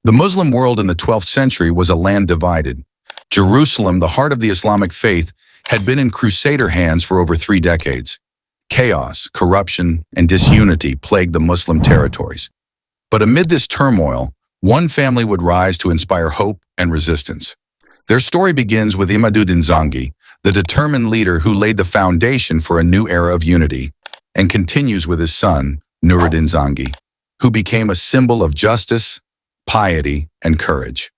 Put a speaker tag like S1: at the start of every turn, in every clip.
S1: The Muslim world in the 12th century was a land divided. Jerusalem, the heart of the Islamic faith, had been in Crusader hands for over 3 decades. Chaos, corruption, and disunity plagued the Muslim territories. But amid this turmoil, one family would rise to inspire hope and resistance. Their story begins with Imaduddin Zengi, the determined leader who laid the foundation for a new era of unity, and continues with his son, Nuruddin Zengi, who became a symbol of justice, piety, and courage.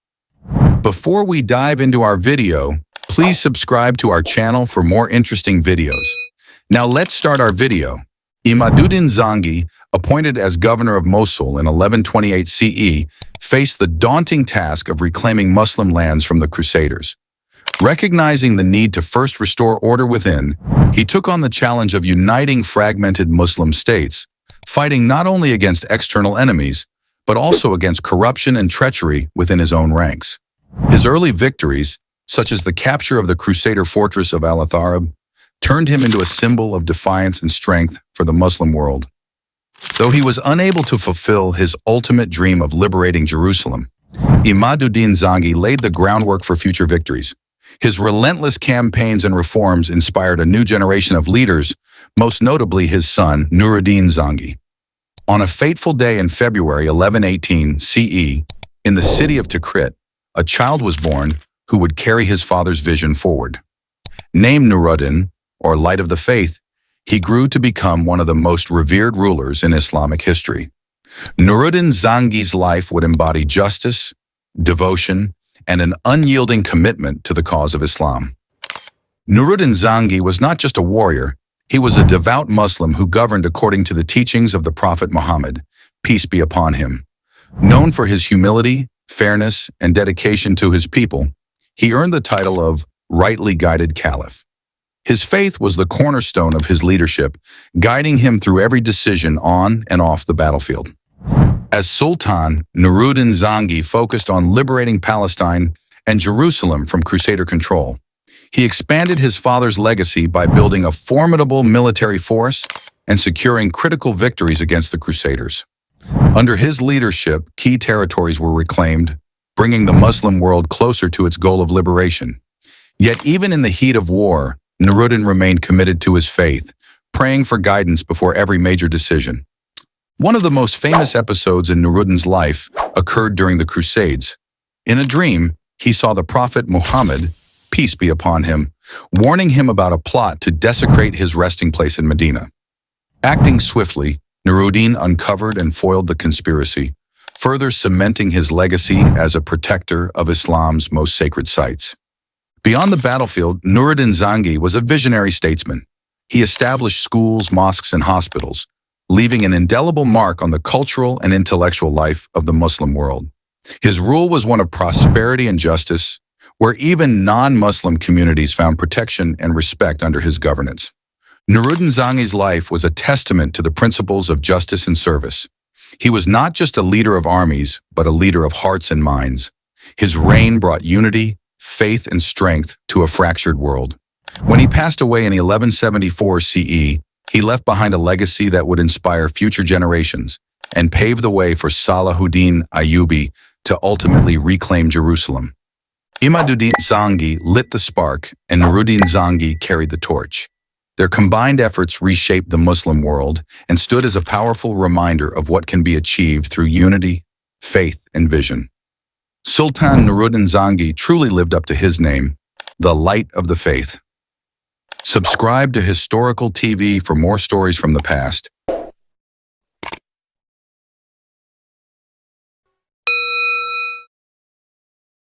S1: Before we dive into our video, please subscribe to our channel for more interesting videos. Now let's start our video. Imaduddin Zengi, appointed as governor of Mosul in 1128 CE, faced the daunting task of reclaiming Muslim lands from the Crusaders. Recognizing the need to first restore order within, he took on the challenge of uniting fragmented Muslim states, fighting not only against external enemies, but also against corruption and treachery within his own ranks. His early victories, such as the capture of the Crusader fortress of Al-Atharib, turned him into a symbol of defiance and strength for the Muslim world. Though he was unable to fulfill his ultimate dream of liberating Jerusalem, Imaduddin Zengi laid the groundwork for future victories. His relentless campaigns and reforms inspired a new generation of leaders, most notably his son, Nuruddin Zengi. On a fateful day in February 1118 CE, in the city of Tikrit, a child was born who would carry his father's vision forward. Named Nuruddin, or Light of the Faith, he grew to become one of the most revered rulers in Islamic history. Nuruddin Zengi's life would embody justice, devotion, and an unyielding commitment to the cause of Islam. Nuruddin Zengi was not just a warrior, he was a devout Muslim who governed according to the teachings of the Prophet Muhammad, peace be upon him. Known for his humility, fairness, and dedication to his people, he earned the title of rightly guided caliph. His faith was the cornerstone of his leadership, guiding him through every decision on and off the battlefield. As Sultan, Nuruddin Zengi focused on liberating Palestine and Jerusalem from Crusader control. He expanded his father's legacy by building a formidable military force and securing critical victories against the Crusaders. Under his leadership, key territories were reclaimed, bringing the Muslim world closer to its goal of liberation. Yet even in the heat of war, Nuruddin remained committed to his faith, praying for guidance before every major decision. One of the most famous episodes in Nuruddin's life occurred during the Crusades. In a dream, he saw the Prophet Muhammad, peace be upon him, warning him about a plot to desecrate his resting place in Medina. Acting swiftly, Nuruddin uncovered and foiled the conspiracy, further cementing his legacy as a protector of Islam's most sacred sites. Beyond the battlefield, Nuruddin Zengi was a visionary statesman. He established schools, mosques, and hospitals, leaving an indelible mark on the cultural and intellectual life of the Muslim world. His rule was one of prosperity and justice, where even non-Muslim communities found protection and respect under his governance. Nuruddin Zengi's life was a testament to the principles of justice and service. He was not just a leader of armies, but a leader of hearts and minds. His reign brought unity, faith, and strength to a fractured world. When he passed away in 1174 CE, he left behind a legacy that would inspire future generations and pave the way for Salahuddin Ayyubi to ultimately reclaim Jerusalem. Imaduddin Zengi lit the spark, and Nuruddin Zengi carried the torch. Their combined efforts reshaped the Muslim world and stood as a powerful reminder of what can be achieved through unity, faith, and vision. Sultan Nuruddin Zengi truly lived up to his name, the Light of the Faith. Subscribe to Historical TV for more stories from the past